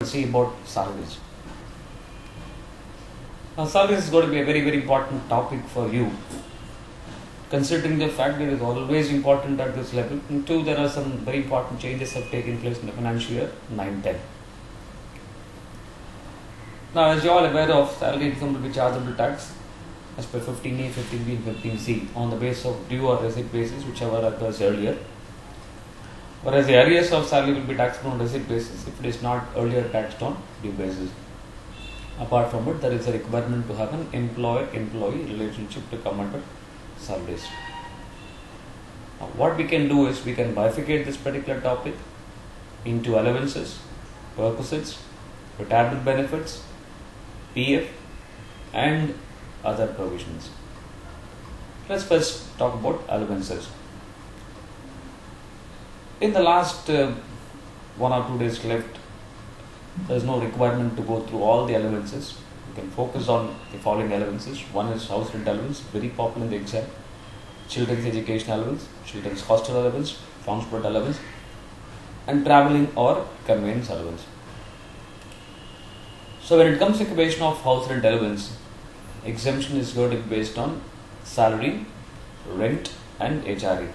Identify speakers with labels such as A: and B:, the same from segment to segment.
A: See about salaries. Now, salaries is going to be a very important topic for you, considering the fact that it is always important at this level. And two, there are some very important changes have taken place in the financial year 9-10. Now, as you are all aware of, salary income will be chargeable tax as per 15A, 15B and 15C on the basis of due or receipt basis, whichever occurs earlier. Whereas the arrears of salary will be taxed on receipt basis if it is not earlier taxed on due basis. Apart from it, there is a requirement to have an employer-employee relationship to come under salaries. Now, what we can do is we can bifurcate this particular topic into allowances, perquisites, retirement benefits, PF, and other provisions. Let's first talk about allowances. In the last 1 or 2 days left, there is no requirement to go through all the allowances. You can focus on the following allowances. One is house rent allowance, very popular in the exam. Children's education allowance, children's hostel allowance, transport allowance, and travelling or conveyance allowance. So when it comes to the question of house rent allowance, exemption is going to be based on salary, rent, and HRA.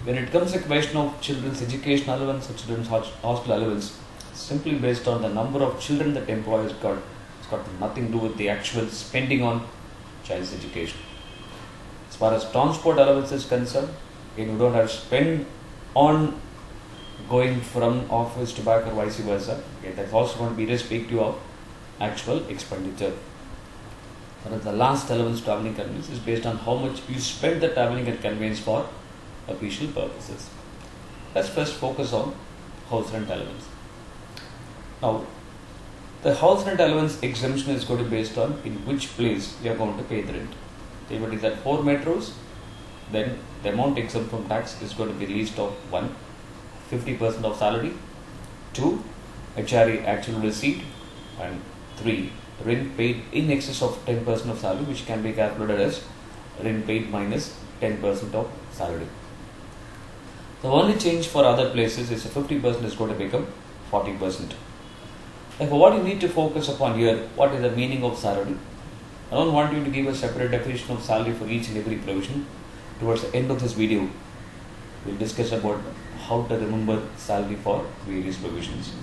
A: When it comes to the question of children's education allowance or children's hostel allowance, simply based on the number of children that employers got, it's got nothing to do with the actual spending on child's education. As far as transport allowance is concerned, again, you don't have to spend on going from office to back or vice versa. Okay, that's also going to be irrespective of actual expenditure. Whereas the last allowance, travelling conveyance, is based on how much you spend the travelling and conveyance for official purposes. Let's first focus on house rent allowance. Now, the house rent allowance exemption is going to be based on in which place you are going to pay the rent. If it is at 4 metros, then the amount exempt from tax is going to be least of 1, 50% of salary, 2, HRA actual receipt, and 3, rent paid in excess of 10% of salary, which can be calculated as rent paid minus 10% of salary. The only change for other places is 50% is going to become 40%. Therefore, what you need to focus upon here, what is the meaning of salary? I don't want you to give a separate definition of salary for each and every provision. Towards the end of this video, we'll discuss about how to remember salary for various provisions.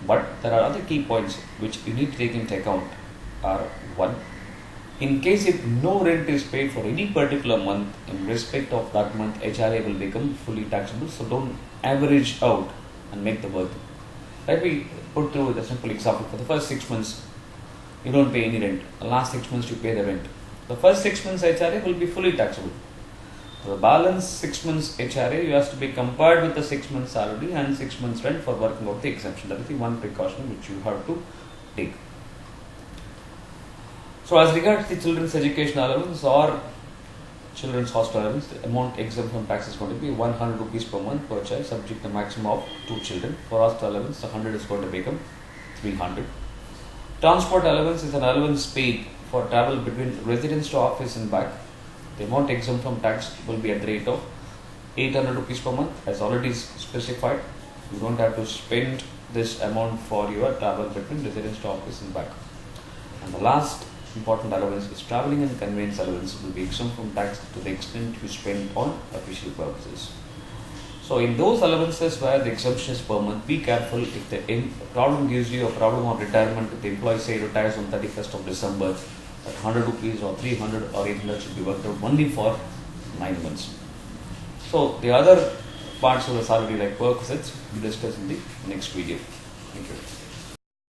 A: But there are other key points which you need to take into account are 1. In case if no rent is paid for any particular month, in respect of that month, HRA will become fully taxable. So don't average out and make the worth. Let me put through a simple example. For the first 6 months, you don't pay any rent. The last 6 months, you pay the rent. The first 6 months HRA will be fully taxable. So the balance 6 months HRA, you have to be compared with the 6 months salary and 6 months rent for working out the exemption. That is the one precaution which you have to take. So as regards the children's education allowance or children's hostel allowance, the amount exempt from tax is going to be 100 rupees per month per child, subject to a maximum of 2 children. For hostel allowance, the 100 is going to become 300. Transport allowance is an allowance paid for travel between residence to office and back. The amount exempt from tax will be at the rate of 800 rupees per month, as already specified. You don't have to spend this amount for your travel between residence to office and back. And the last important allowance is travelling and conveyance allowance will be exempt from tax to the extent you spend on official purposes. So in those allowances where the exemption is per month, be careful if the problem gives you a problem on retirement. If the employee say retires on 31st of December, that 100 rupees or 300 or 800 should be worked out only for 9 months. So the other parts of the salary like perquisites we discuss in the next video. Thank you.